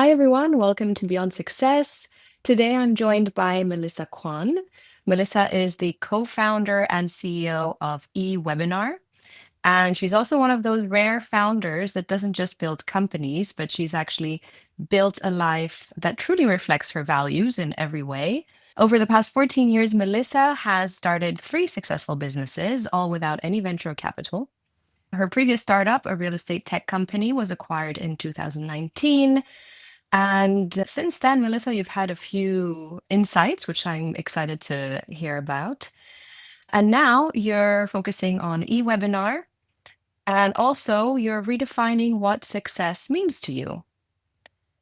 Hi, everyone. Welcome to Beyond Success. Today, I'm joined by Melissa Kwan. Melissa is the co founder and CEO of eWebinar. And she's also one of those rare founders that doesn't just build companies, but she's actually built a life that truly reflects her values in every way. Over the past 14 years, Melissa has started 3 successful businesses, all without any venture capital. Her previous startup, a real estate tech company, was acquired in 2019. And since then, Melissa, you've had a few insights, which I'm excited to hear about. And now you're focusing on eWebinar, and also you're redefining what success means to you.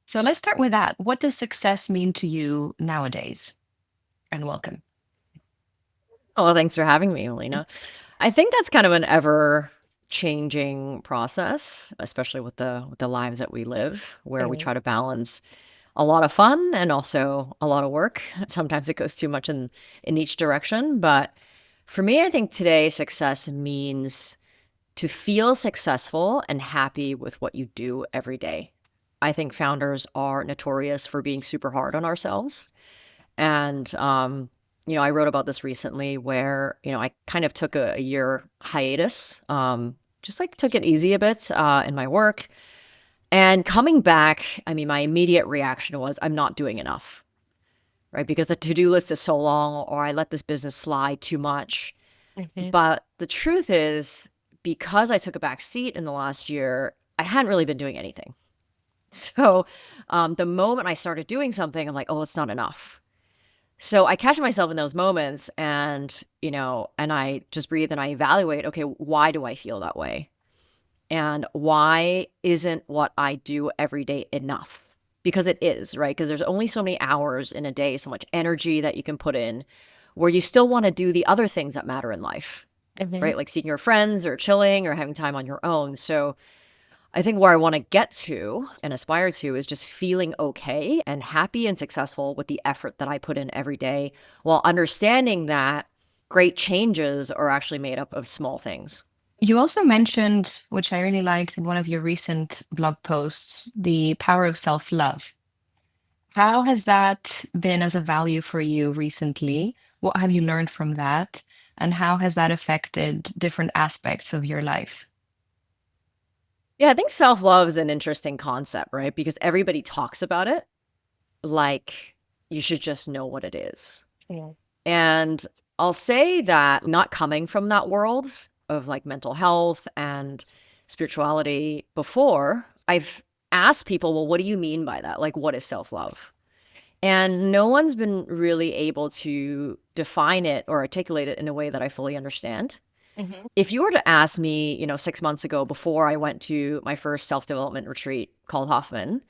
So let's start with that. What does success mean to you nowadays? And welcome. Oh, well, thanks for having me, Melina. I think that's kind of an ever changing process, especially with the lives that we live, where we Mm. try to balance a lot of fun and also a lot of work. Sometimes it goes too much in each direction, but for me, I think today success means to feel successful and happy with what you do every day. I think founders are notorious for being super hard on ourselves. And, I wrote about this recently where, I kind of took a year hiatus, just like took it easy a bit in my work. And coming back, I mean, my immediate reaction was, I'm not doing enough, right? Because the to do list is so long, or I let this business slide too much. Mhm. But the truth is, because I took a back seat in the last year, I hadn't really been doing anything. So the moment I started doing something, I'm like, oh, it's not enough. So I catch myself in those moments and I just breathe and I evaluate, okay, why do I feel that way? And why isn't what I do every day enough? Because it is, right? Because there's only so many hours in a day, so much energy that you can put in where you still want to do the other things that matter in life, Mhm. right? Like seeing your friends or chilling or having time on your own. So I think where I want to get to and aspire to is just feeling okay and happy and successful with the effort that I put in every day while understanding that great changes are actually made up of small things. You also mentioned, which I really liked in one of your recent blog posts, the power of self love. How has that been as a value for you recently? What have you learned from that? And how has that affected different aspects of your life? Yeah, I think self love is an interesting concept, right? Because everybody talks about it like you should just know what it is. Yeah. And I'll say that not coming from that world of like mental health and spirituality before, I've asked people, well, what do you mean by that? Like, what is self love? And no one's been really able to define it or articulate it in a way that I fully understand. Hmm. If you were to ask me, 6 months ago before I went to my first self development retreat called Hoffman,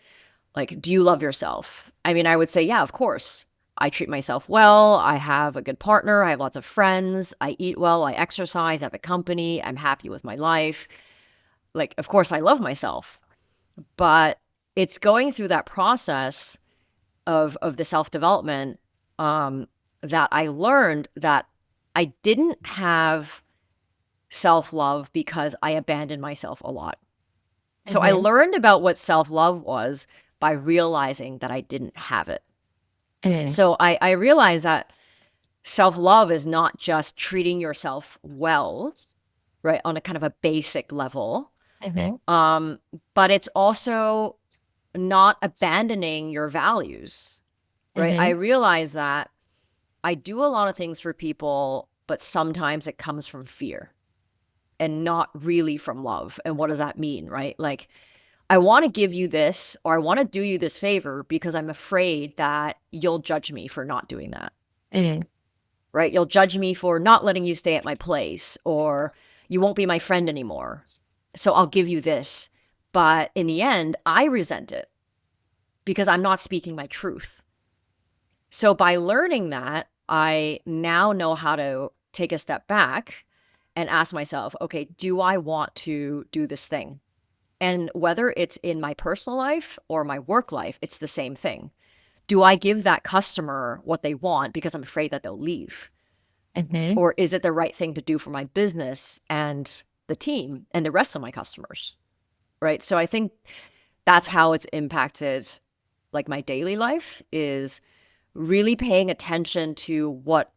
like, do you love yourself? I mean, I would say, yeah, of course. I treat myself well. I have a good partner. I have lots of friends. I eat well. I exercise. I have a company. I'm happy with my life. Like, of course, I love myself. But it's going through that process of the self development that I learned that I didn't have self love because I abandoned myself a lot. So I Hmm. learned about what self love was by realizing that I didn't have it. Hmm. So I realized that self love is not just treating yourself well, right, on a kind of a basic level, Hmm. um, but it's also not abandoning your values, right? I Hmm. realize that I do a lot of things for people, but sometimes it comes from fear and not really from love. And what does that mean, right? Like, I want to give you this or I want to do you this favor because I'm afraid that you'll judge me for not doing that, Hmm. right? You'll judge me for not letting you stay at my place or you won't be my friend anymore. So I'll give you this. But in the end, I resent it because I'm not speaking my truth. So by learning that, I now know how to take a step back and ask myself, okay, do I want to do this thing? And whether it's in my personal life or my work life, it's the same thing. Do I give that customer what they want because I'm afraid that they'll leave? Hmm. Or is it the right thing to do for my business and the team and the rest of my customers? Right. So I think that's how it's impacted like my daily life is really paying attention to what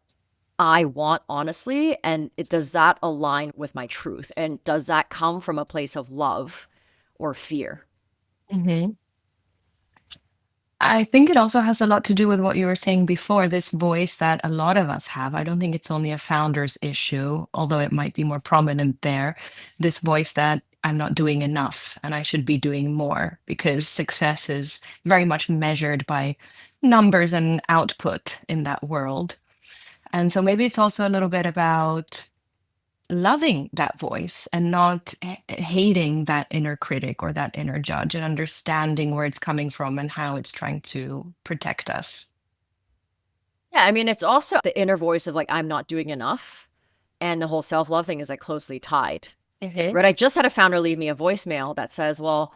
I want honestly, and does that align with my truth? And does that come from a place of love or fear? Hmm. I think it also has a lot to do with what you were saying before, this voice that a lot of us have. I don't think it's only a founder's issue, although it might be more prominent there. This voice that I'm not doing enough and I should be doing more, because success is very much measured by numbers and output in that world. And so maybe it's also a little bit about loving that voice and not hating that inner critic or that inner judge, and understanding where it's coming from and how it's trying to protect us. Yeah, I mean, it's also the inner voice of like, I'm not doing enough. And the whole self-love thing is like closely tied, Hmm. right? I just had a founder leave me a voicemail that says, well,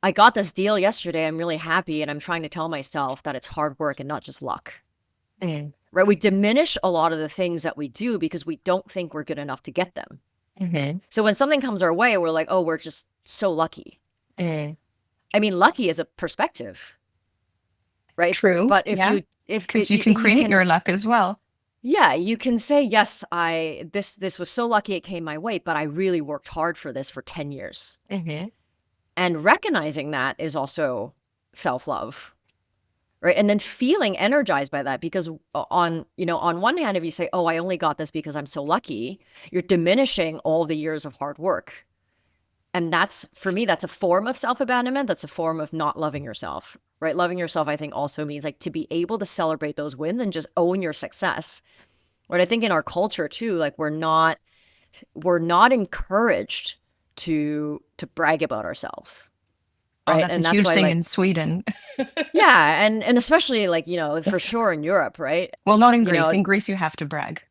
I got this deal yesterday. I'm really happy. And I'm trying to tell myself that it's hard work and not just luck, Mm. right? We diminish a lot of the things that we do because we don't think we're good enough to get them. Hmm. So when something comes our way, we're like, oh, we're just so lucky. Mm. I mean, lucky is a perspective, right? True. But if Yeah. you, if Because it, you can you create can, your luck as well. yeah, you can say, yes, this was so lucky it came my way, but I really worked hard for this for 10 years. Hmm. And recognizing that is also self-love, right? And then feeling energized by that, because on one hand, if you say, oh, I only got this because I'm so lucky, you're diminishing all the years of hard work. And that's, for me, that's a form of self-abandonment. That's a form of not loving yourself, right? Loving yourself, I think, also means like to be able to celebrate those wins and just own your success. Right? I think in our culture too, like we're not encouraged to brag about ourselves, Oh, right? that's a And that's huge why, thing like, in Sweden. yeah, and especially like, for sure in Europe, right? Well, not in You Greece. know, In Greece, you have to brag.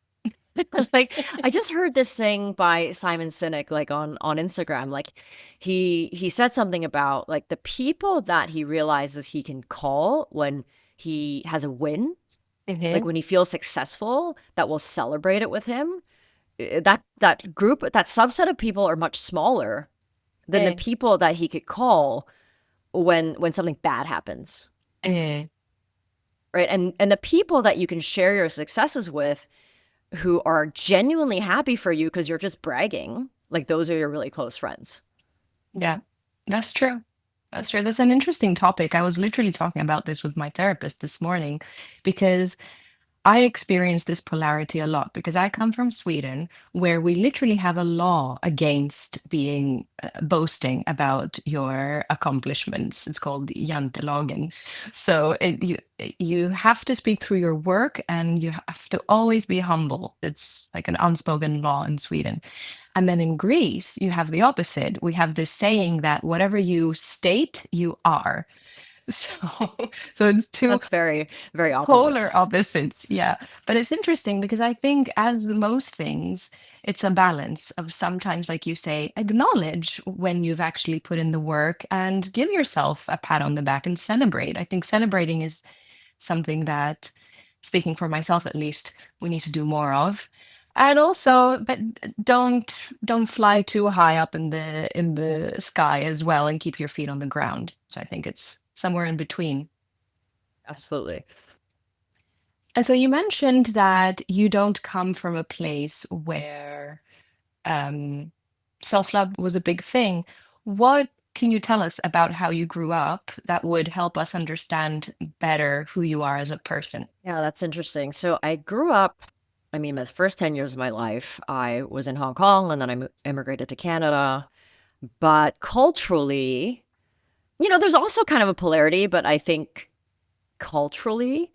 like I just heard this thing by Simon Sinek, like on Instagram. Like he said something about like the people that he realizes he can call when he has a win, like Hmm. when he feels successful, that will celebrate it with him. That group, that subset of people are much smaller than the Mm. people that he could call when something bad happens. Mm. Right. And the people that you can share your successes with who are genuinely happy for you because you're just bragging, like those are your really close friends. Yeah, that's true. That's true. That's an interesting topic. I was literally talking about this with my therapist this morning, because I experience this polarity a lot, because I come from Sweden, where we literally have a law against being boasting about your accomplishments. It's called Jantelagen. So you have to speak through your work, and you have to always be humble. It's like an unspoken law in Sweden. And then in Greece, you have the opposite. We have this saying that whatever you state, you are. So, so it's two That's very, very opposite. polar opposites. Yeah. But it's interesting, because I think, as most things, it's a balance of, sometimes, like you say, acknowledge when you've actually put in the work and give yourself a pat on the back and celebrate. I think celebrating is something that, speaking for myself at least, we need to do more of. And also, but don't fly too high up in the sky as well, and keep your feet on the ground. So I think it's somewhere in between. Absolutely. And so you mentioned that you don't come from a place where um, self-love was a big thing. What can you tell us about how you grew up that would help us understand better who you are as a person? Yeah, that's interesting. So I grew up, I mean, the first 10 years of my life, I was in Hong Kong and then immigrated to Canada. But culturally, there's also kind of a polarity, but I think culturally,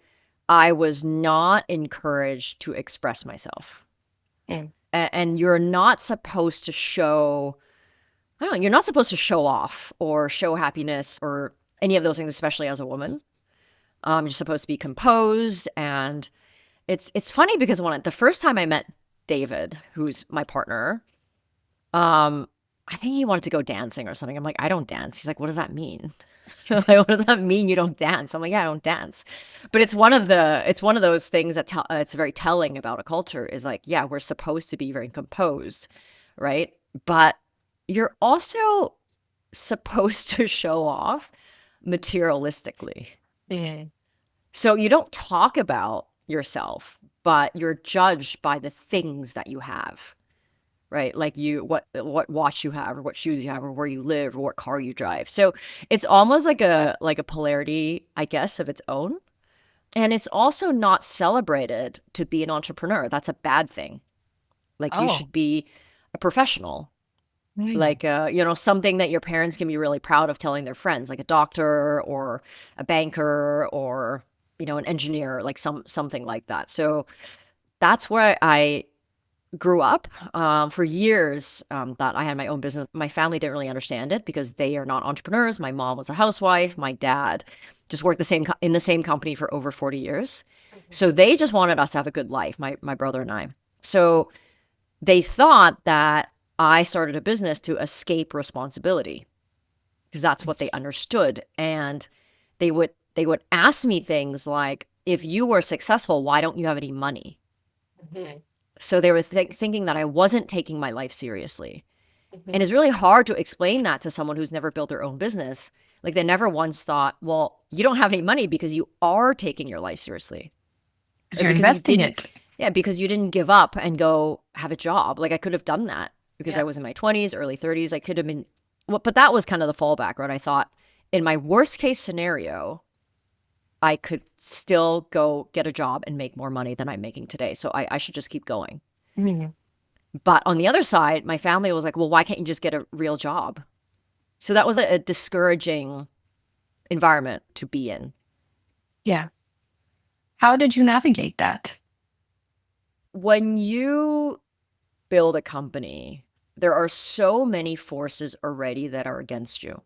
I was not encouraged to express myself. Mm. And you're not supposed to show, I don't know, you're not supposed to show off or show happiness or any of those things, especially as a woman. You're supposed to be composed. And it's funny because the first time I met David, who's my partner, I think he wanted to go dancing or something. I'm like, I don't dance. He's like, what does that mean? Like, what does that mean you don't dance? I'm like, yeah, I don't dance. But it's one of those things that it's very telling about a culture, is like, yeah, we're supposed to be very composed, right? But you're also supposed to show off materialistically. Mm. So you don't talk about yourself, but you're judged by the things that you have, right? Like what watch you have or what shoes you have or where you live or what car you drive. So it's almost like a polarity, I guess, of its own. And it's also not celebrated to be an entrepreneur. That's a bad thing. Like you Oh. should be a professional, Mm. like something that your parents can be really proud of telling their friends, like a doctor or a banker or an engineer, like something like that. So that's where I grew up. For years, that I had my own business. My family didn't really understand it because they are not entrepreneurs. My mom was a housewife. My dad just worked in the same company for over 40 years. So they just wanted us to have a good life, my brother and I. So they thought that I started a business to escape responsibility because that's what they understood. And they would ask me things like, if you were successful, why don't you have any money? Mhm. So they were thinking that I wasn't taking my life seriously. And Mhm. it's really hard to explain that to someone who's never built their own business. Like they never once thought, well, you don't have any money because you are taking your life seriously. Because Like you're because you investing didn't, it. yeah, because you didn't give up and go have a job. Like I could have done that because I Yeah. was in my 20s, early 30s. I could have been, well, but that was kind of the fallback, right? I thought in my worst case scenario, I could still go get a job and make more money than I'm making today. So I should just keep going. Mm. But on the other side, my family was like, well, why can't you just get a real job? So that was a discouraging environment to be in. Yeah. How did you navigate that? When you build a company, there are so many forces already that are against you.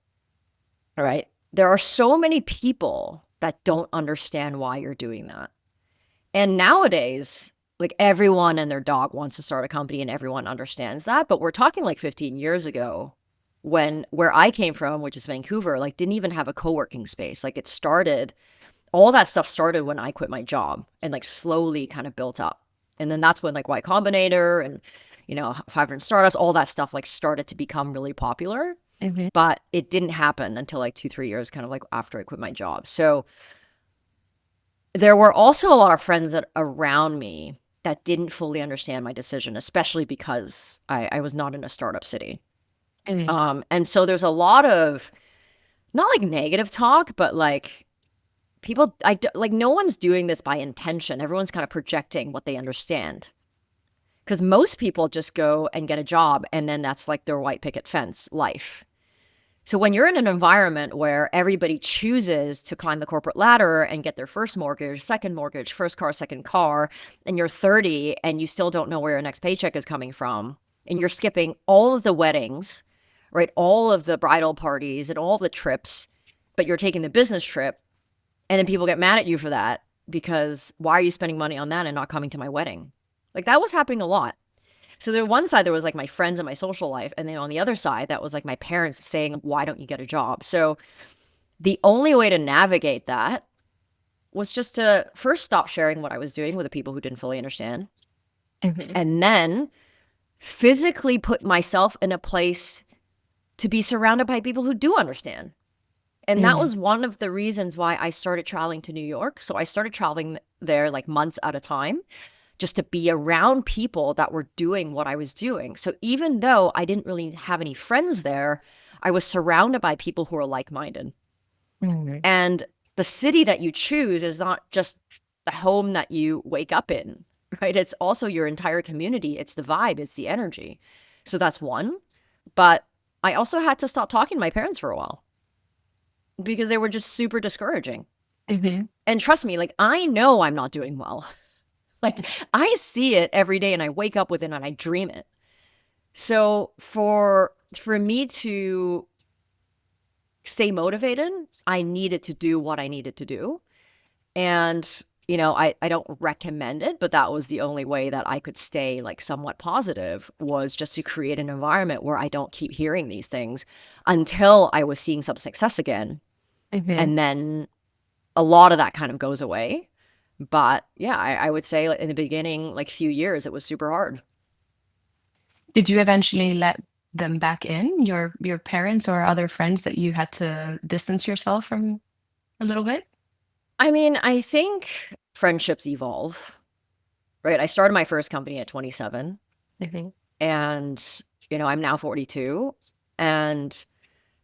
All right. There are so many people that don't understand why you're doing that. And nowadays, like everyone and their dog wants to start a company and everyone understands that. But we're talking like 15 years ago when where I came from, which is Vancouver, like didn't even have a co-working space. Like it started, all that stuff started when I quit my job and like slowly kind of built up. And then that's when like Y Combinator and 500 startups, all that stuff like started to become really popular. Mhm. But it didn't happen until like 2, 3 years, kind of like after I quit my job. So there were also a lot of friends that around me that didn't fully understand my decision, especially because I was not in a startup city. Mhm. And so there's a lot of not like negative talk, but like people, like no one's doing this by intention. Everyone's kind of projecting what they understand. Because most people just go and get a job and then that's like their white picket fence life. So when you're in an environment where everybody chooses to climb the corporate ladder and get their first mortgage, second mortgage, first car, second car, and you're 30 and you still don't know where your next paycheck is coming from, and you're skipping all of the weddings, right? All of the bridal parties and all the trips, but you're taking the business trip, and then people get mad at you for that because why are you spending money on that and not coming to my wedding? Like that was happening a lot. So there one side there was like my friends and my social life, and then on the other side that was like my parents saying, "Why don't you get a job?" So the only way to navigate that was just to first stop sharing what I was doing with the people who didn't fully understand, Mhm. and then physically put myself in a place to be surrounded by people who do understand. And that Mhm. was one of the reasons why I started traveling to New York. So I started traveling there like months at a time just to be around people that were doing what I was doing. So even though I didn't really have any friends there, I was surrounded by people who are like minded. Mhm. And the city that you choose is not just the home that you wake up in, right? It's also your entire community, it's the vibe, it's the energy. So that's one. But I also had to stop talking to my parents for a while because they were just super discouraging. Mhm. And trust me, like I know I'm not doing well. Like I see it every day and I wake up with it and I dream it. So for me to stay motivated, I needed to do what I needed to do. And I don't recommend it, but that was the only way that I could stay like somewhat positive was just to create an environment where I don't keep hearing these things until I was seeing some success again. Mhm. And then a lot of that kind of goes away. But yeah, I would say like, in the beginning, like few years, it was super hard. Did you eventually let them back in, your parents or other friends that you had to distance yourself from a little bit? I mean, I think friendships evolve, right? I started my first company at 27 Mhm. and, I'm now 42, and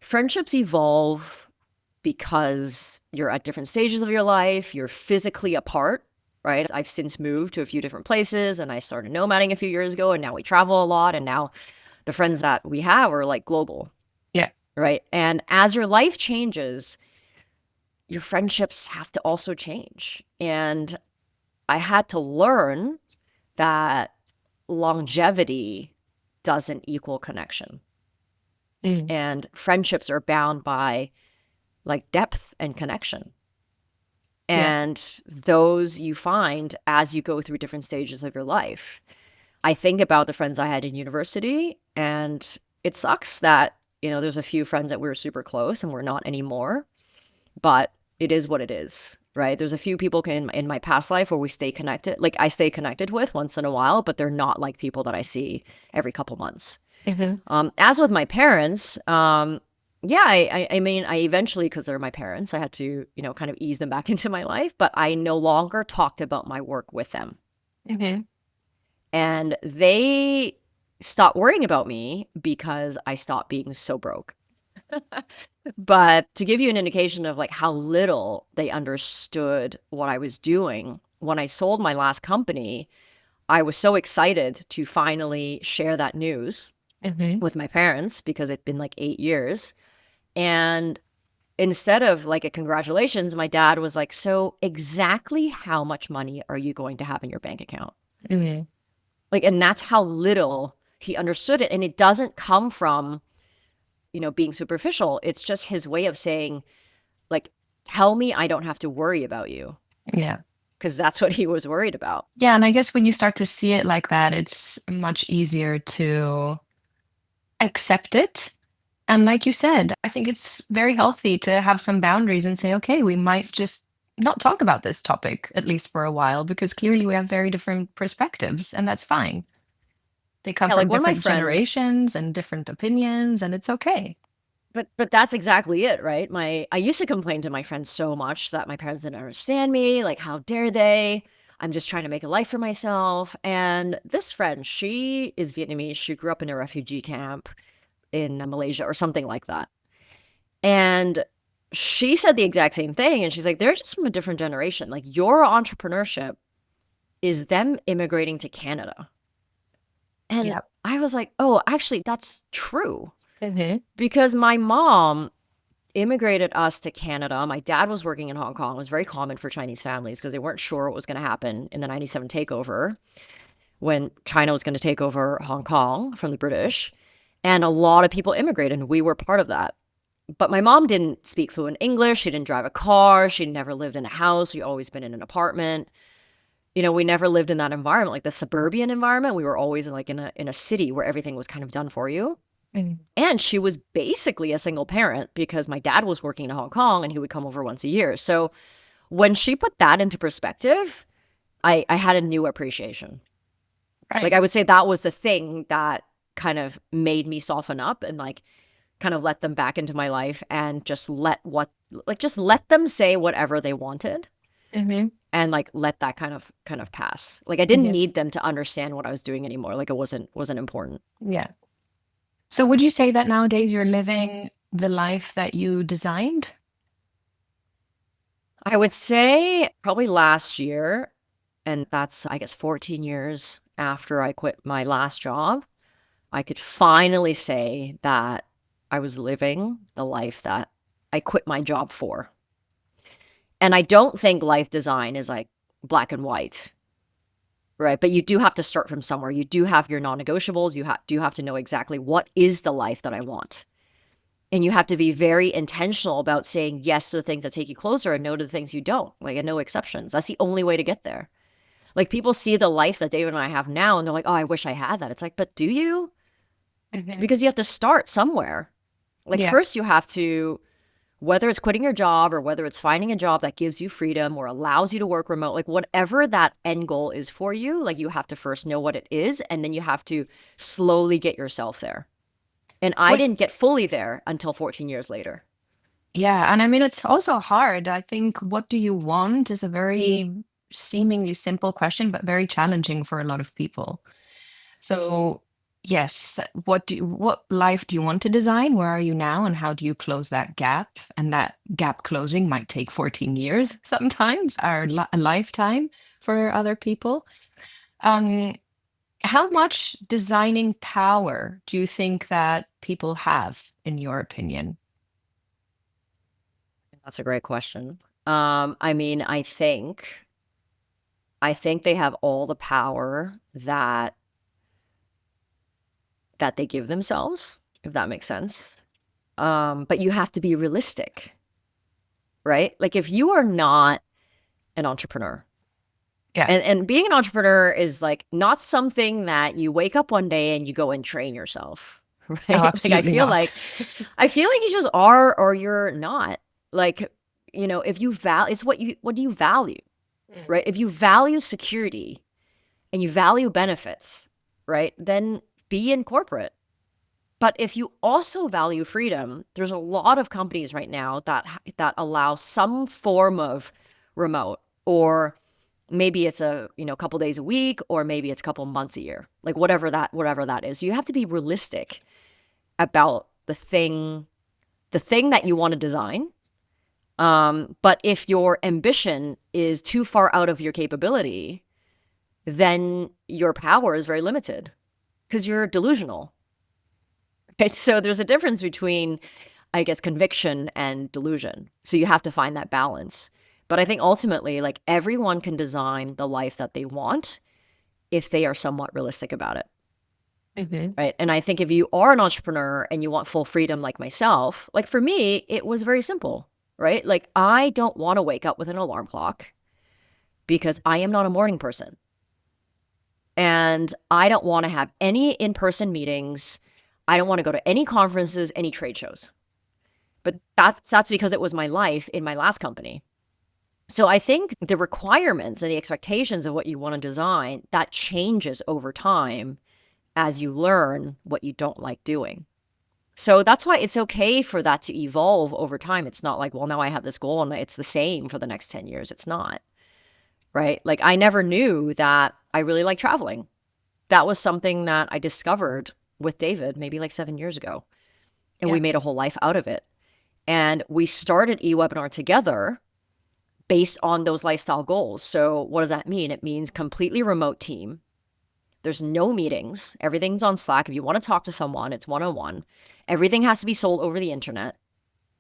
friendships evolve because you're at different stages of your life, you're physically apart, right? I've since moved to a few different places and I started nomading a few years ago and now we travel a lot and now the friends that we have are like global, Yeah. right? And as your life changes, your friendships have to also change. And I had to learn that longevity doesn't equal connection. Mm. And friendships are bound by like depth and connection. Yeah. And those you find as you go through different stages of your life. I think about the friends I had in university, and it sucks that, there's a few friends that we were super close and we're not anymore, but it is what it is, right? There's a few people in my past life where we stay connected, like I stay connected with once in a while, but they're not like people that I see every couple months. Mhm. As with my parents, yeah, I mean, I eventually, because they're my parents, I had to, kind of ease them back into my life, but I no longer talked about my work with them. Mhm. And they stopped worrying about me because I stopped being so broke. But to give you an indication of like how little they understood what I was doing, when I sold my last company, I was so excited to finally share that news Mhm. with my parents because it'd been like 8 years. And instead of like a congratulations, my dad was like, "So exactly how much money are you going to have in your bank account?" Mhm. Like, and that's how little he understood it. And it doesn't come from, being superficial. It's just his way of saying, like, tell me I don't have to worry about you. Yeah. Because that's what he was worried about. Yeah, and I guess when you start to see it like that, it's much easier to accept it. And like you said, I think it's very healthy to have some boundaries and say, okay, we might just not talk about this topic, at least for a while, because clearly we have very different perspectives, and that's fine. They come Yeah, like from one of my different friends, generations and different opinions, and it's okay. but that's exactly it, right? I used to complain to my friends so much that my parents didn't understand me. Like, how dare they? I'm just trying to make a life for myself. And this friend, she is Vietnamese. She grew up in a refugee camp in Malaysia or something like that. And she said the exact same thing. And she's like, they're just from a different generation. Like, your entrepreneurship is them immigrating to Canada. And Yeah. I was like, oh, actually, that's true. Hmm. Because my mom immigrated us to Canada. My dad was working in Hong Kong. It was very common for Chinese families because they weren't sure what was going to happen in the 97 takeover when China was going to take over Hong Kong from the British. And a lot of people immigrated, and we were part of that. But my mom didn't speak fluent English. She didn't drive a car. She never lived in a house. We always been in an apartment. We never lived in that environment, like the suburban environment. We were always like in a city where everything was kind of done for you. And she was basically a single parent because my dad was working in Hong Kong and he would come over once a year. So when she put that into perspective, I had a new appreciation. Like, Right. I would say that was the thing that kind of made me soften up and like kind of let them back into my life and just let them say whatever they wanted Hmm. and like let that kind of pass. Like, I didn't Yeah. need them to understand what I was doing anymore. Like, it wasn't important. Yeah. So would you say that nowadays you're living the life that you designed? I would say probably last year, and that's, I guess, 14 years after I quit my last job, I could finally say that I was living the life that I quit my job for. And I don't think life design is like black and white, right? But you do have to start from somewhere. You do have your non-negotiables. You do have to know exactly what is the life that I want. And you have to be very intentional about saying yes to the things that take you closer and no to the things you don't, like, and no exceptions. That's the only way to get there. Like, people see the life that David and I have now and they're like, oh, I wish I had that. It's like, but do you? Hmm. Because you have to start somewhere. Like, Yeah. first you have to, whether it's quitting your job or whether it's finding a job that gives you freedom or allows you to work remote, like whatever that end goal is for you, like, you have to first know what it is and then you have to slowly get yourself there. And I What didn't get fully there until 14 years later. Yeah, and I mean, it's also hard. I think what do you want is a very seemingly simple question, but very challenging for a lot of people. So, yes, what life do you want to design? Where are you now, and how do you close that gap? And that gap closing might take 14 years sometimes, or a lifetime for other people. Um, how much designing power do you think that people have, in your opinion? That's a great question. I mean, I think they have all the power that they give themselves, if that makes sense. But you have to be realistic, right? Like if you are not an entrepreneur, Yeah. and being an entrepreneur is like not something that you wake up one day and you go and train yourself, Oh, right? Like absolutely not. I feel like you just are or you're not. Like, if you value, it's what do you value, Mm. right? If you value security and you value benefits, right? Then be in corporate. But if you also value freedom, there's a lot of companies right now that allow some form of remote, or maybe it's a couple days a week, or maybe it's a couple months a year, like whatever that is. You have to be realistic about the thing that you want to design. But if your ambition is too far out of your capability, then your power is very limited because you're delusional. Right? So there's a difference between, I guess, conviction and delusion. So you have to find that balance. But I think ultimately, like everyone can design the life that they want if they are somewhat realistic about it. Mhm. Right. And I think if you are an entrepreneur and you want full freedom, like myself, like for me, it was very simple, right? Like I don't want to wake up with an alarm clock because I am not a morning person. And I don't want to have any in person meetings. I don't want to go to any conferences, any trade shows. But that's because it was my life in my last company. So I think the requirements and the expectations of what you want to design, that changes over time as you learn what you don't like doing. So that's why it's okay for that to evolve over time. It's not like, well, now I have this goal and it's the same for the next 10 years. It's not, right? Like I never knew that I really like traveling. That was something that I discovered with David maybe like 7 years ago. And we Yeah. made a whole life out of it. And we started eWebinar together based on those lifestyle goals. So what does that mean? It means completely remote team. There's no meetings. Everything's on Slack. If you want to talk to someone, it's one-on-one. Everything has to be sold over the internet.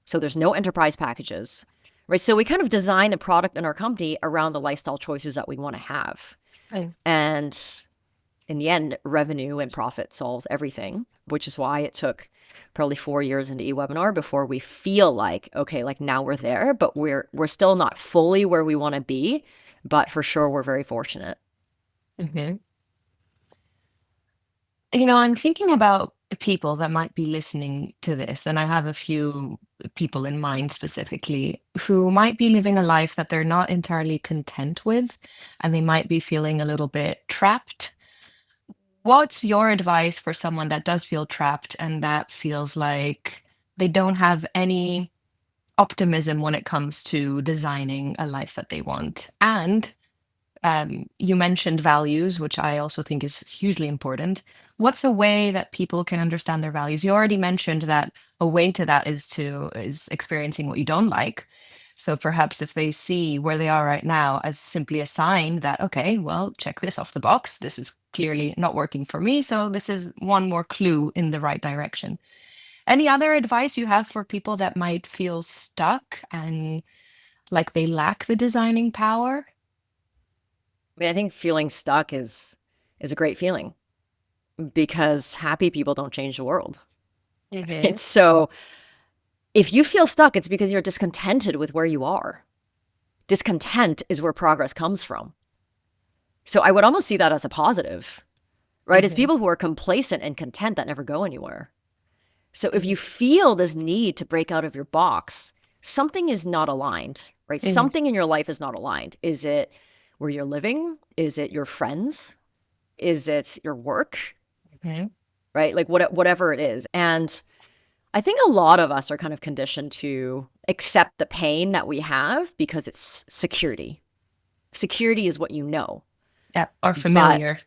So there's no enterprise packages, right? So we kind of design the product in our company around the lifestyle choices that we want to have. Nice. And in the end, revenue and profit solves everything, which is why it took probably 4 years into eWebinar before we feel like, okay, like now we're there, but we're still not fully where we want to be, but for sure we're very fortunate. Mhm. I'm thinking about the people that might be listening to this, and I have a few people in mind specifically who might be living a life that they're not entirely content with, and they might be feeling a little bit trapped. What's your advice for someone that does feel trapped and that feels like they don't have any optimism when it comes to designing a life that they want? And you mentioned values, which I also think is hugely important. What's a way that people can understand their values? You already mentioned that a way to that is experiencing what you don't like. So perhaps if they see where they are right now as simply a sign that, okay, well, check this off the box. This is clearly not working for me. So this is one more clue in the right direction. Any other advice you have for people that might feel stuck and like they lack the designing power? I mean, I think feeling stuck is a great feeling because happy people don't change the world. Hmm. And so if you feel stuck, it's because you're discontented with where you are. Discontent is where progress comes from. So I would almost see that as a positive, right? It's Hmm. people who are complacent and content that never go anywhere. So if you Hmm. feel this need to break out of your box, something is not aligned, right? Hmm. Something in your life is not aligned. Is it where you're living? Is it your friends? Is it your work? Hmm. Right? Like whatever it is. And I think a lot of us are kind of conditioned to accept the pain that we have because it's security. Security is what you know. Yeah, or But familiar.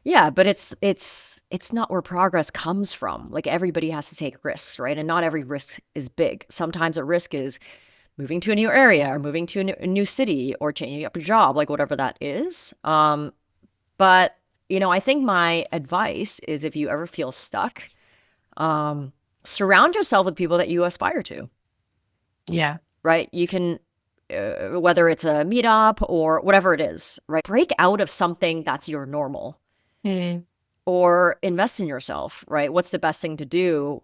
yeah, but it's not where progress comes from. Like everybody has to take risks, right? And not every risk is big. Sometimes a risk is moving to a new area or moving to a new city or changing up your job, like whatever that is. But I think my advice is if you ever feel stuck, surround yourself with people that you aspire to, Yeah. right? You can, whether it's a meetup or whatever it is, right? Break out of something that's your normal Mm. or invest in yourself, right? What's the best thing to do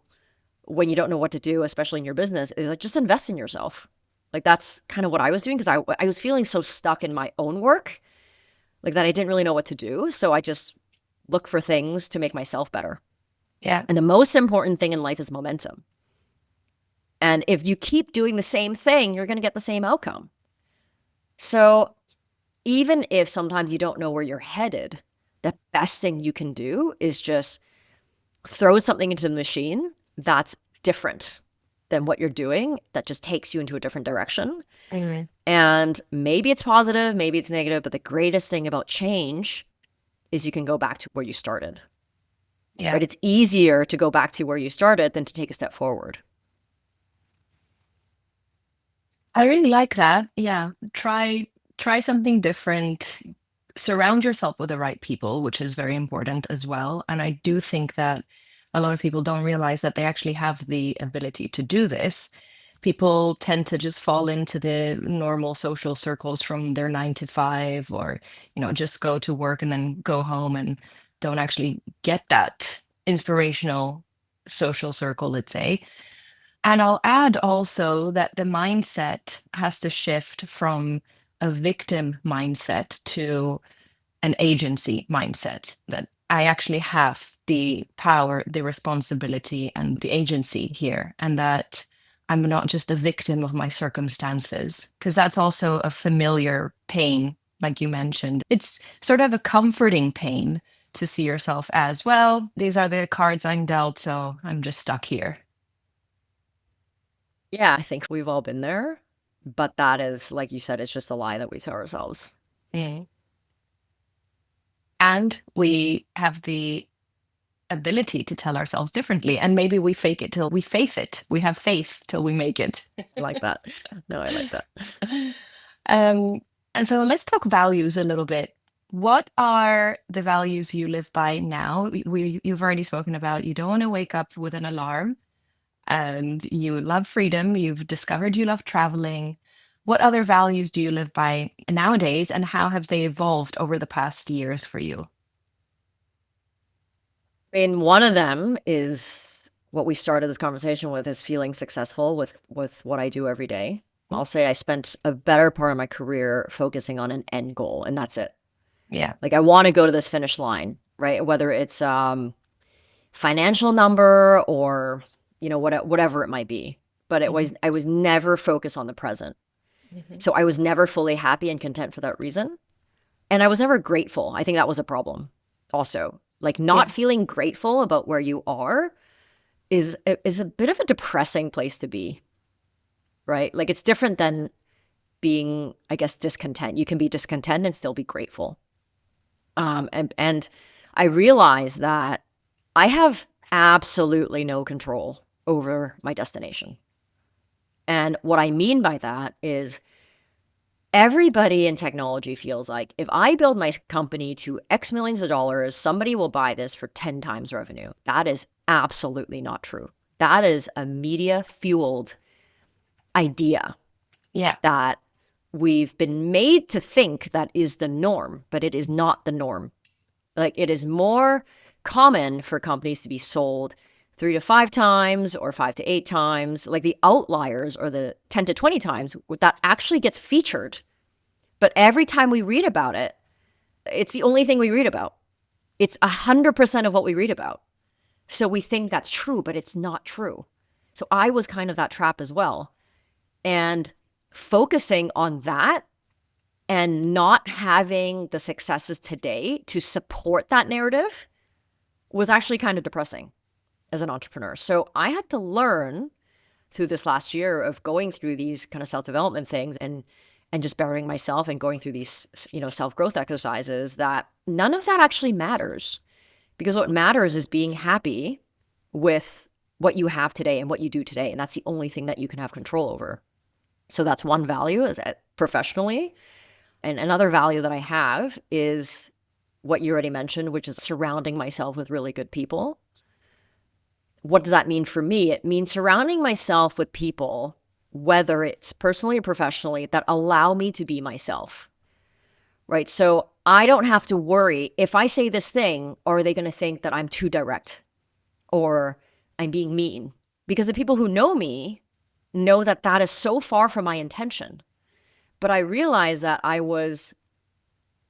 when you don't know what to do, especially in your business, is like just invest in yourself. Like that's kind of what I was doing because I was feeling so stuck in my own work, like that I didn't really know what to do. So I just look for things to make myself better. Yeah. And the most important thing in life is momentum. And if you keep doing the same thing, you're going to get the same outcome. So even if sometimes you don't know where you're headed, the best thing you can do is just throw something into the machine that's different than what you're doing, that just takes you into a different direction. Mm. And maybe it's positive, maybe it's negative, but the greatest thing about change is you can go back to where you started. Yeah. Right? It's easier to go back to where you started than to take a step forward. I really like that. Yeah. Try something different. Surround yourself with the right people, which is very important as well. And I do think that a lot of people don't realize that they actually have the ability to do this. People tend to just fall into the normal social circles from their 9 to 5, or, just go to work and then go home and don't actually get that inspirational social circle, let's say. And I'll add also that the mindset has to shift from a victim mindset to an agency mindset, that I actually have the power, the responsibility, and the agency here, and that I'm not just a victim of my circumstances, because that's also a familiar pain, like you mentioned. It's sort of a comforting pain to see yourself as, well, these are the cards I'm dealt, so I'm just stuck here. Yeah, I think we've all been there. But that is, like you said, it's just a lie that we tell ourselves. Mm. And we have the ability to tell ourselves differently. And maybe we fake it till we faith it. We have faith till we make it. I like that. No, I like that. Um, and so let's talk values a little bit. What are the values you live by now? You've already spoken about you don't want to wake up with an alarm, and you love freedom. You've discovered you love traveling. What other values do you live by nowadays, and how have they evolved over the past years for you? I mean, one of them is what we started this conversation with, is feeling successful with what I do every day. I'll say I spent a better part of my career focusing on an end goal, and that's it. Yeah. Like I want to go to this finish line, right? Whether it's financial number or whatever it might be. But I was never focused on the present. Mhm. So I was never fully happy and content for that reason. And I was never grateful. I think that was a problem also. Like not Yeah. feeling grateful about where you are is a bit of a depressing place to be, right? Like it's different than being, I guess, discontent. You can be discontent and still be grateful. And I realized that I have absolutely no control over my destination. And what I mean by that is everybody in technology feels like if I build my company to X millions of dollars, somebody will buy this for 10 times revenue. That is absolutely not true. That is a media fueled idea Yeah. that we've been made to think that is the norm, but it is not the norm. Like it is more common for companies to be sold 3 to 5 times or 5 to 8 times. Like the outliers or the 10 to 20 times that actually gets featured. But every time we read about it, it's the only thing we read about. It's 100% of what we read about. So we think that's true, but it's not true. So I was kind of that trap as well. And focusing on that and not having the successes today to support that narrative was actually kind of depressing. as an entrepreneur. So I had to learn through this last year of going through these kind of self-development things and just bettering myself and going through these, self-growth exercises, that none of that actually matters. Because what matters is being happy with what you have today and what you do today. And that's the only thing that you can have control over. So that's one value, is professionally. And another value that I have is what you already mentioned, which is surrounding myself with really good people. What does that mean for me? It means surrounding myself with people, whether it's personally or professionally, that allow me to be myself, right? So I don't have to worry if I say this thing, are they going to think that I'm too direct or I'm being mean? Because the people who know me know that that is so far from my intention. But I realized that I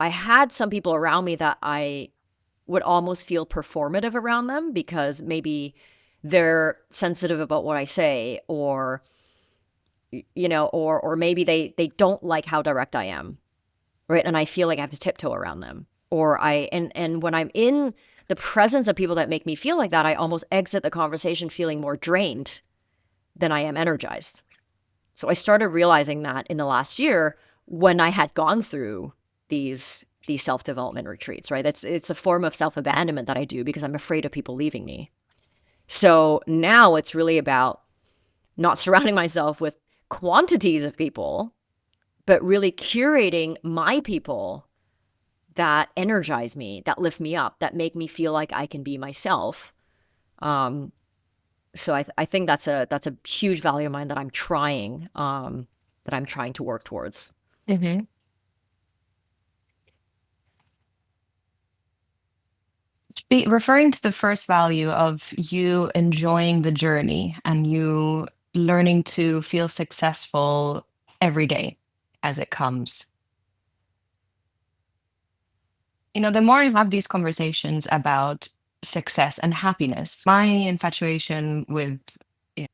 had some people around me that I would almost feel performative around them, because maybe they're sensitive about what I say, or or maybe they don't like how direct I am, right? And I feel like I have to tiptoe around them. Or and when I'm in the presence of people that make me feel like that, I almost exit the conversation feeling more drained than I am energized. So I started realizing that in the last year, when I had gone through these self-development retreats, right? It's a form of self-abandonment that I do because I'm afraid of people leaving me. So now it's really about not surrounding myself with quantities of people, but really curating my people that energize me, that lift me up, that make me feel like I can be myself. So I think that's a huge value of mine that I'm trying to work towards. Mm-hmm. Referring to the first value of you enjoying the journey and you learning to feel successful every day as it comes. The more I have these conversations about success and happiness, my infatuation with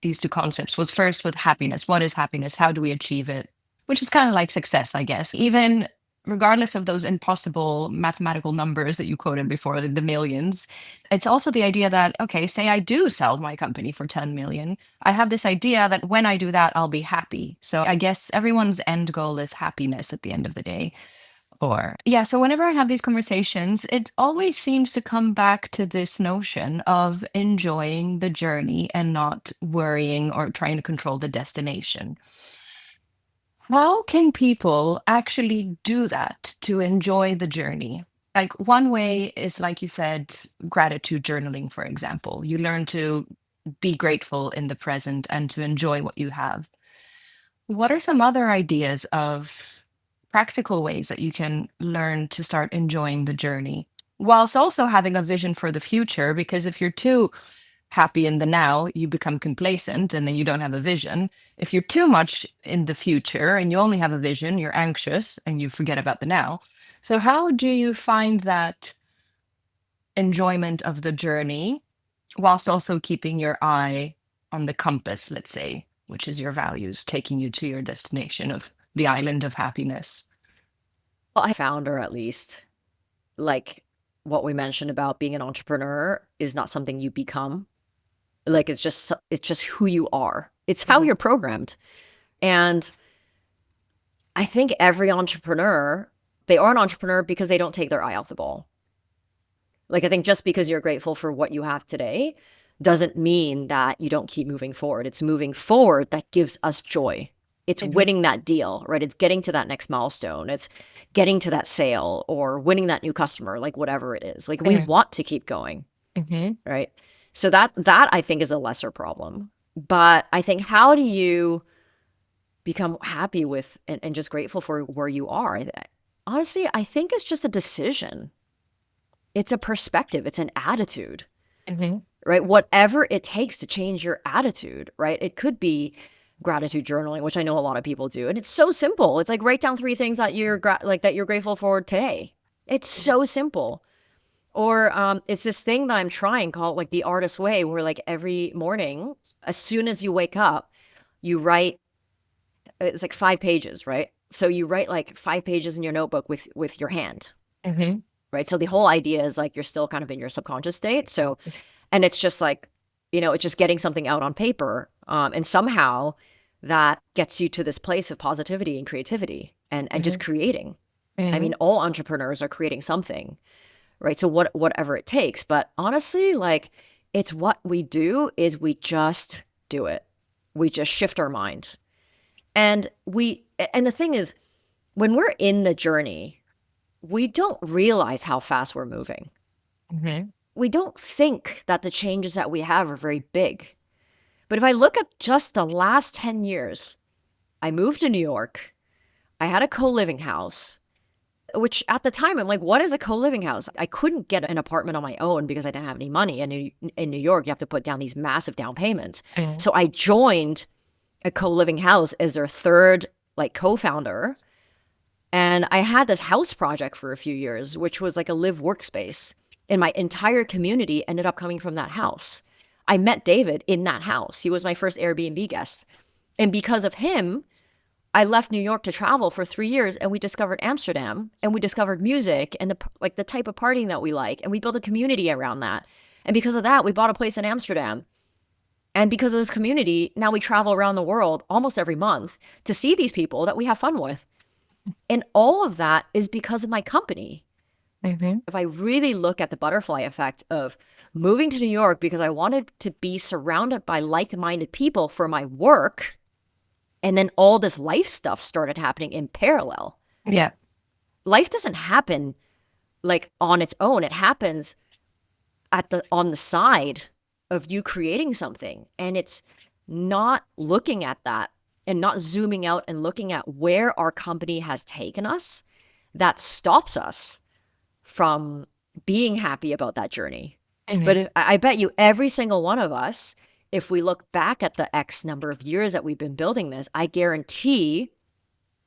these two concepts was first with happiness. What is happiness? How do we achieve it? Which is kind of like success, I guess. Even regardless of those impossible mathematical numbers that you quoted before, the millions, it's also the idea that, okay, say I do sell my company for 10 million. I have this idea that when I do that, I'll be happy. So I guess everyone's end goal is happiness at the end of the day. Or, yeah, so whenever I have these conversations, it always seems to come back to this notion of enjoying the journey and not worrying or trying to control the destination. How can people actually do that to enjoy the journey? Like, one way is, like you said, gratitude journaling, for example. You learn to be grateful in the present and to enjoy what you have. What are some other ideas of practical ways that you can learn to start enjoying the journey whilst also having a vision for the future? Because if you're too happy in the now, you become complacent and then you don't have a vision. If you're too much in the future and you only have a vision, you're anxious and you forget about the now. So, how do you find that enjoyment of the journey whilst also keeping your eye on the compass, let's say, which is your values, taking you to your destination of the island of happiness? Well, I found, or at least, like what we mentioned about being an entrepreneur is not something you become. Like it's just who you are. It's how Mhm. you're programmed. And I think every entrepreneur, they are an entrepreneur because they don't take their eye off the ball. Like, I think just because you're grateful for what you have today doesn't mean that you don't keep moving forward. It's moving forward that gives us joy. It's Mhm. winning that deal, right? It's getting to that next milestone. It's getting to that sale or winning that new customer, like whatever it is. Like, we Mhm. want to keep going, Mhm. right? So that I think is a lesser problem. But I think, how do you become happy with and just grateful for where you are? Honestly, I think it's just a decision. It's a perspective. It's an attitude, Mhm. right? Whatever it takes to change your attitude, right? It could be gratitude journaling, which I know a lot of people do. And it's so simple. It's like, write down 3 things that you're that you're grateful for today. It's so simple. Or it's this thing that I'm trying called like the artist way, where like every morning, as soon as you wake up, you write, it's like 5 pages, right? So you write like 5 pages in your notebook with your hand, Mhm. right? So the whole idea is like you're still kind of in your subconscious state. So, and it's just like it's just getting something out on paper. And somehow that gets you to this place of positivity and creativity and just creating. I mean, all entrepreneurs are creating something, right? So whatever it takes. But honestly, like, it's what we do is we just do it. We just shift our mind. And the thing is, when we're in the journey, we don't realize how fast we're moving. We don't think that the changes that we have are very big. But if I look at just the last 10 years, I moved to New York. I had a co-living house, which at the time, I'm like, what is a co-living house? I couldn't get an apartment on my own because I didn't have any money. And in New York, you have to put down these massive down payments. So I joined a co-living house as their third like co-founder. And I had this house project for a few years, which was like a live workspace. And my entire community ended up coming from that house. I met David in that house. He was my first Airbnb guest. And because of him, I left New York to travel for 3 years, and we discovered Amsterdam, and we discovered music and the type of partying that we like. And we built a community around that. And because of that, we bought a place in Amsterdam. And because of this community, now we travel around the world almost every month to see these people that we have fun with. And all of that is because of my company. If I really look at the butterfly effect of moving to New York because I wanted to be surrounded by like-minded people for my work, and then all this life stuff started happening in parallel. Yeah. Life doesn't happen like on its own. It happens on the side of you creating something. And it's not looking at that and not zooming out and looking at where our company has taken us that stops us from being happy about that journey. But I bet you every single one of us, if we look back at the X number of years that we've been building this, I guarantee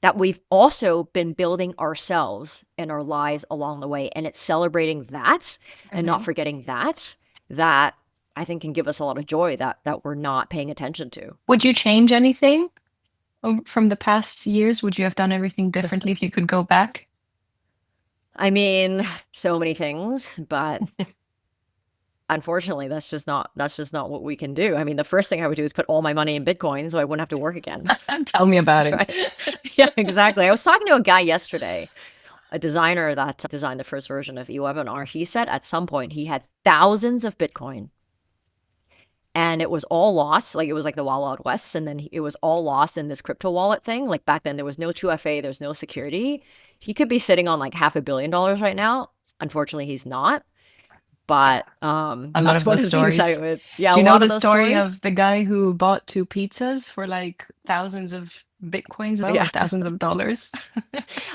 that we've also been building ourselves and our lives along the way. And it's celebrating that and not forgetting that I think can give us a lot of joy that we're not paying attention to. Would you change anything from the past years? Would you have done everything differently if you could go back? I mean, so many things, but unfortunately, that's just not what we can do. I mean, the first thing I would do is put all my money in Bitcoin so I wouldn't have to work again. Tell me about it. Right? Yeah, exactly. I was talking to a guy yesterday, a designer that designed the first version of eWebinar. He said at some point he had thousands of Bitcoin and it was all lost. Like, it was like the Wild Wild West. And then it was all lost in this crypto wallet thing. Like, back then there was no 2FA, there's no security. He could be sitting on like $500 million right now. Unfortunately, he's not. But a lot of those stories. Do you know the story of the guy who bought 2 pizzas for like thousands of Bitcoins, or thousands of dollars?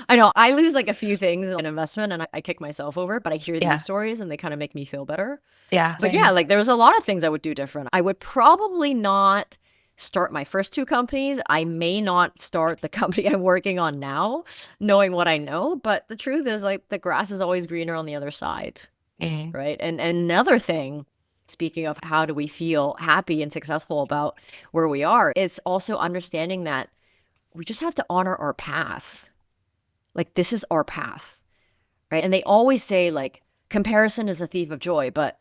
I know. I lose like a few things in investment and I kick myself over, but I hear these stories and they kind of make me feel better. Yeah. But yeah, like there's a lot of things I would do different. I would probably not start my first 2 companies. I may not start the company I'm working on now, knowing what I know. But the truth is, like, the grass is always greener on the other side. Right. And another thing, speaking of how do we feel happy and successful about where we are, is also understanding that we just have to honor our path. Like, this is our path. Right. And they always say, like, comparison is a thief of joy. But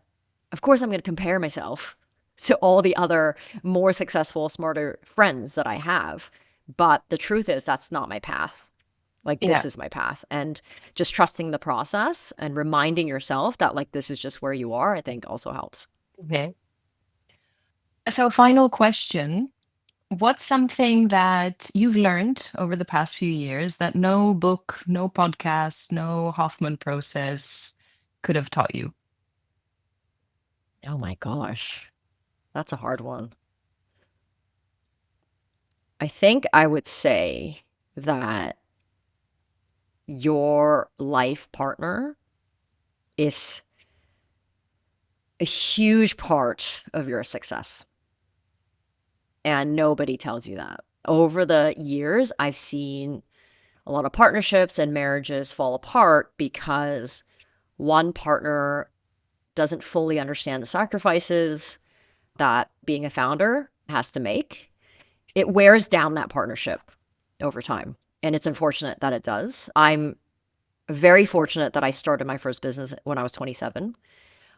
of course, I'm going to compare myself to all the other more successful, smarter friends that I have. But the truth is, that's not my path. Like, this is my path. And just trusting the process and reminding yourself that, like, this is just where you are, I think also helps. Okay. So, final question. What's something that you've learned over the past few years that no book, no podcast, no Hoffman process could have taught you? Oh my gosh. That's a hard one. I think I would say that your life partner is a huge part of your success. And nobody tells you that. Over the years, I've seen a lot of partnerships and marriages fall apart because one partner doesn't fully understand the sacrifices that being a founder has to make. It wears down that partnership over time. And it's unfortunate that it does. I'm very fortunate that I started my first business when I was 27.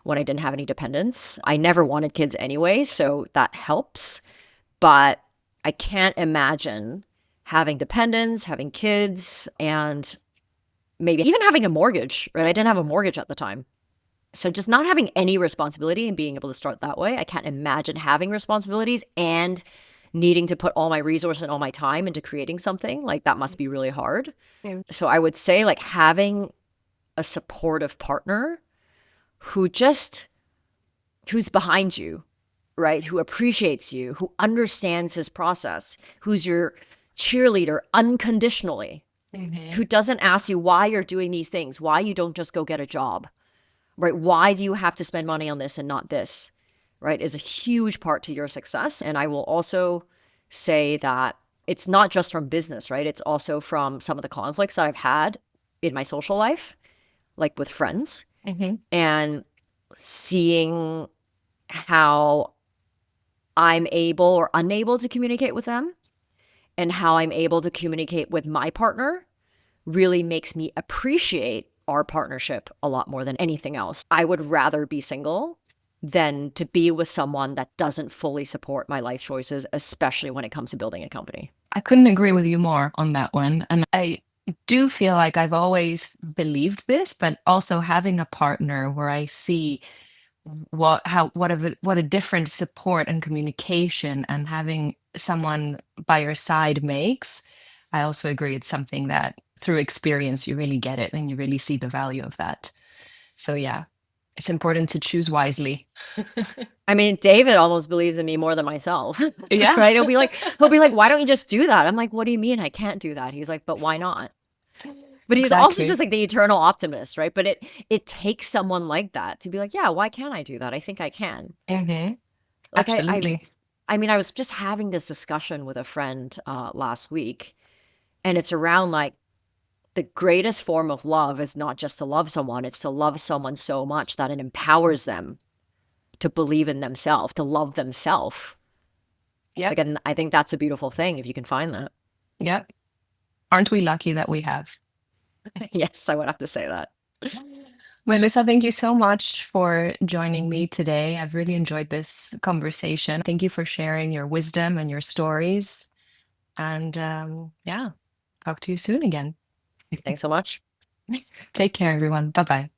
when I didn't have any dependents. I never wanted kids anyway, so that helps. But I can't imagine having dependents, having kids, and maybe even having a mortgage, right? I didn't have a mortgage at the time. So just not having any responsibility and being able to start that way, I can't imagine having responsibilities and needing to put all my resources and all my time into creating something. Like that must be really hard. Yeah. So I would say like having a supportive partner who's behind you, right? Who appreciates you, who understands his process, who's your cheerleader unconditionally, who doesn't ask you why you're doing these things, why you don't just go get a job, right? Why do you have to spend money on this and not this, right? Is a huge part to your success. And I will also say that it's not just from business, right? It's also from some of the conflicts that I've had in my social life, like with friends, and seeing how I'm able or unable to communicate with them and how I'm able to communicate with my partner really makes me appreciate our partnership a lot more than anything else. I would rather be single than to be with someone that doesn't fully support my life choices, especially when it comes to building a company. I couldn't agree with you more on that one. And I do feel like I've always believed this, but also having a partner where I see what a different support and communication and having someone by your side makes. I also agree it's something that through experience you really get it and you really see the value of that. So yeah, it's important to choose wisely. I mean, David almost believes in me more than myself, Yeah. right? He'll be like, why don't you just do that? I'm like, what do you mean I can't do that? He's like, but why not? But he's also just Exactly. like the eternal optimist, right? But it takes someone like that to be like, yeah, why can't I do that? I think I can. Hmm. Like Absolutely. I mean, I was just having this discussion with a friend last week, and it's around like the greatest form of love is not just to love someone, it's to love someone so much that it empowers them to believe in themselves, to love themselves. Like, Yep. and I think that's a beautiful thing if you can find that. Yep. Aren't we lucky that we have? Yes, I would have to say that. Melissa, thank you so much for joining me today. I've really enjoyed this conversation. Thank you for sharing your wisdom and your stories. And yeah, talk to you soon again. Thanks so much. Take care, everyone. Bye bye.